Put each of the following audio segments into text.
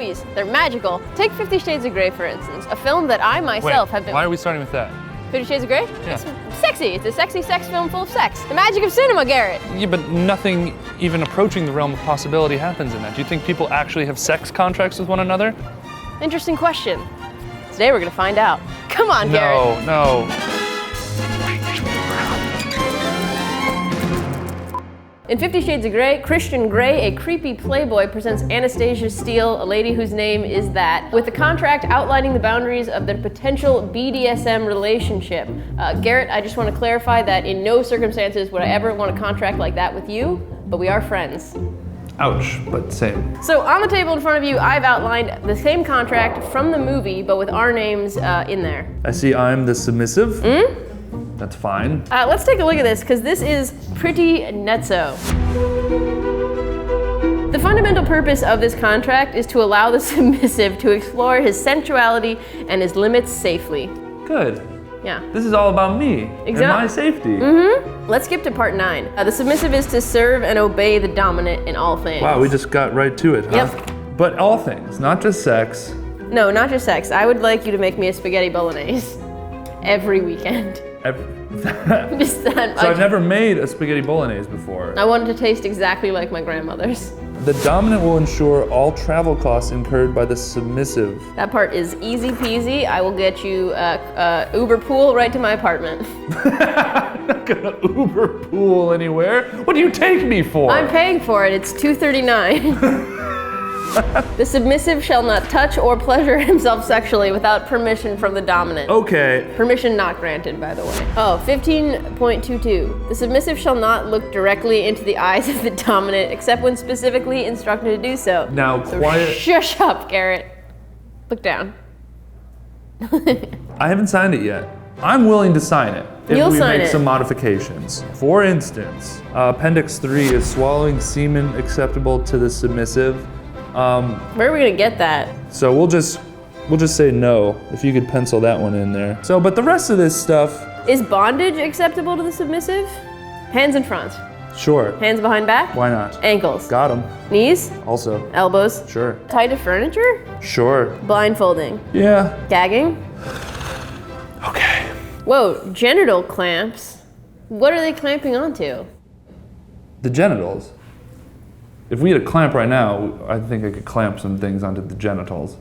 movies. They're magical. Take 50 Shades of Grey, for instance, a film that I myself have been... Why are we starting with that? 50 Shades of Grey? Yeah. It's sexy. It's a sexy sex film full of sex. The magic of cinema, Garrett. Yeah, but nothing even approaching the realm of possibility happens in that. Do you think people actually have sex contracts with one another? Interesting question. Today we're gonna find out. Come on, Garrett. No. In 50 Shades of Grey, Christian Grey, a creepy playboy, presents Anastasia Steele, a lady whose name is that, with a contract outlining the boundaries of their potential BDSM relationship. Garrett, I just want to clarify that in no circumstances would I ever want a contract like that with you, but we are friends. Ouch, but same. So on the table in front of you, I've outlined the same contract from the movie, but with our names in there. I see I'm the submissive. That's fine. Let's take a look at this, because this is pretty nutso. The fundamental purpose of this contract is to allow the submissive to explore his sensuality and his limits safely. Good. Yeah. This is all about me and my safety. Let's skip to part 9. The submissive is to serve and obey the dominant in all things. Wow, we just got right to it, huh? Yep. But all things, not just sex. No, not just sex. I would like you to make me a spaghetti bolognese every weekend. Just that much. So I've never made a spaghetti bolognese before. I want it to taste exactly like my grandmother's. The dominant will ensure all travel costs incurred by the submissive. That part is easy peasy. I will get you Uber pool right to my apartment. I'm not gonna Uber pool anywhere. What do you take me for? I'm paying for it. It's $239. The submissive shall not touch or pleasure himself sexually without permission from the dominant. Okay. Permission not granted, by the way. Oh, 15.22. The submissive shall not look directly into the eyes of the dominant except when specifically instructed to do so. Now, quiet. Shush up, Garrett. Look down. I haven't signed it yet. I'm willing to sign it if we make some modifications. For instance, Appendix 3 is swallowing semen acceptable to the submissive. Where are we gonna get that? So we'll just say no, if you could pencil that one in there. So, but the rest of this stuff. Is bondage acceptable to the submissive? Hands in front. Sure. Hands behind back? Why not? Ankles. Got them. Knees? Also. Elbows? Sure. Tied to furniture? Sure. Blindfolding? Yeah. Gagging? Okay. Whoa, genital clamps? What are they clamping onto? The genitals. If we had a clamp right now, I think I could clamp some things onto the genitals.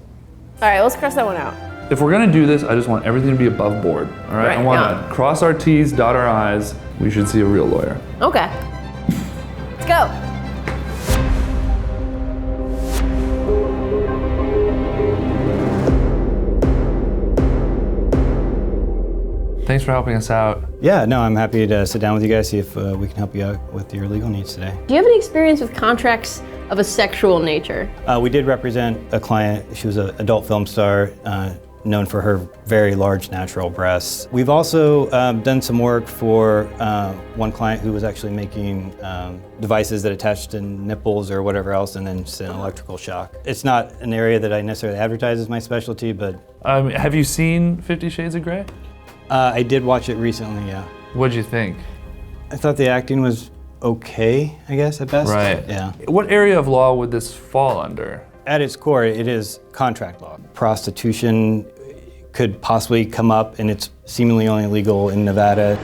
All right, let's cross that one out. If we're gonna do this, I just want everything to be above board, all right? I want to cross our T's, dot our I's. We should see a real lawyer. Okay. Let's go. Thanks for helping us out. Yeah, no, I'm happy to sit down with you guys, see if we can help you out with your legal needs today. Do you have any experience with contracts of a sexual nature? We did represent a client. She was an adult film star, known for her very large natural breasts. We've also done some work for one client who was actually making devices that attached to nipples or whatever else and then sent electrical shock. It's not an area that I necessarily advertise as my specialty, but... Have you seen 50 Shades of Grey? I did watch it recently, yeah. What'd you think? I thought the acting was okay, I guess, at best. Right. Yeah. What area of law would this fall under? At its core, it is contract law. Prostitution could possibly come up, and it's seemingly only legal in Nevada.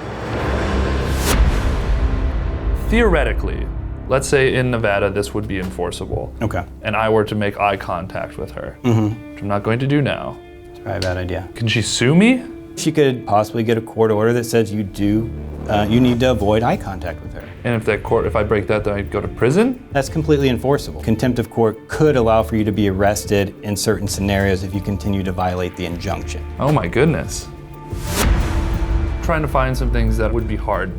Theoretically, let's say in Nevada this would be enforceable. Okay. And I were to make eye contact with her, which I'm not going to do now. It's probably a bad idea. Can she sue me? She could possibly get a court order that says you need to avoid eye contact with her. And if I break that, then I go to prison? That's completely enforceable. Contempt of court could allow for you to be arrested in certain scenarios if you continue to violate the injunction. Oh my goodness. Trying to find some things that would be hard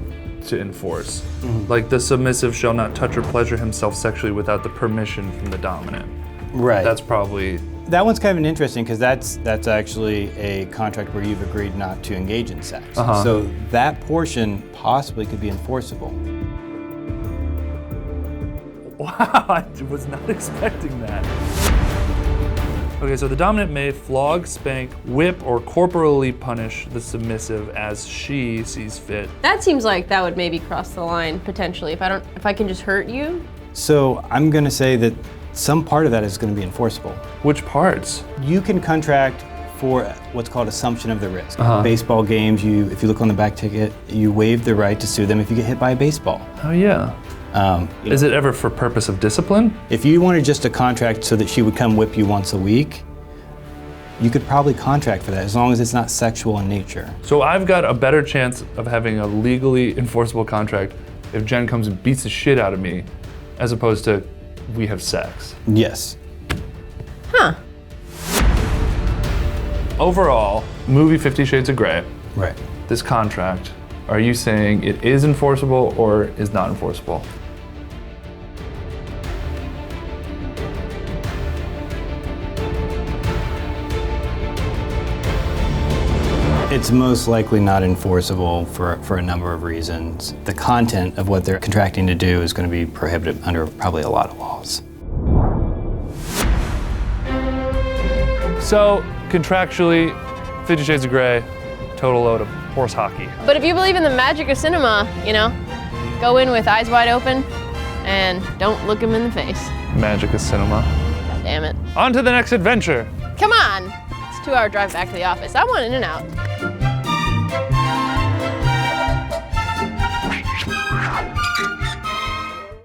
to enforce. Like the submissive shall not touch or pleasure himself sexually without the permission from the dominant. Right. That's probably... That one's kind of interesting because that's actually a contract where you've agreed not to engage in sex. So that portion possibly could be enforceable. Wow, I was not expecting that. Okay, so the dominant may flog, spank, whip, or corporally punish the submissive as she sees fit. That seems like that would maybe cross the line potentially if I can just hurt you. So I'm gonna say that some part of that is going to be enforceable. Which parts? You can contract for what's called assumption of the risk. Baseball games, if you look on the back ticket, you waive the right to sue them if you get hit by a baseball. Oh yeah. Is it ever for purpose of discipline? If you wanted just a contract so that she would come whip you once a week, you could probably contract for that as long as it's not sexual in nature. So I've got a better chance of having a legally enforceable contract if Jen comes and beats the shit out of me, as opposed to we have sex. Yes. Huh. Overall, movie 50 Shades of Grey, Right. this contract, are you saying it is enforceable or is not enforceable? It's most likely not enforceable for a number of reasons. The content of what they're contracting to do is going to be prohibited under probably a lot of laws. So, contractually, 50 Shades of Grey, total load of horse hockey. But if you believe in the magic of cinema, you know, go in with eyes wide open and don't look him in the face. Magic of cinema. God damn it. On to the next adventure. Come on. It's a 2-hour drive back to the office. I want in and out.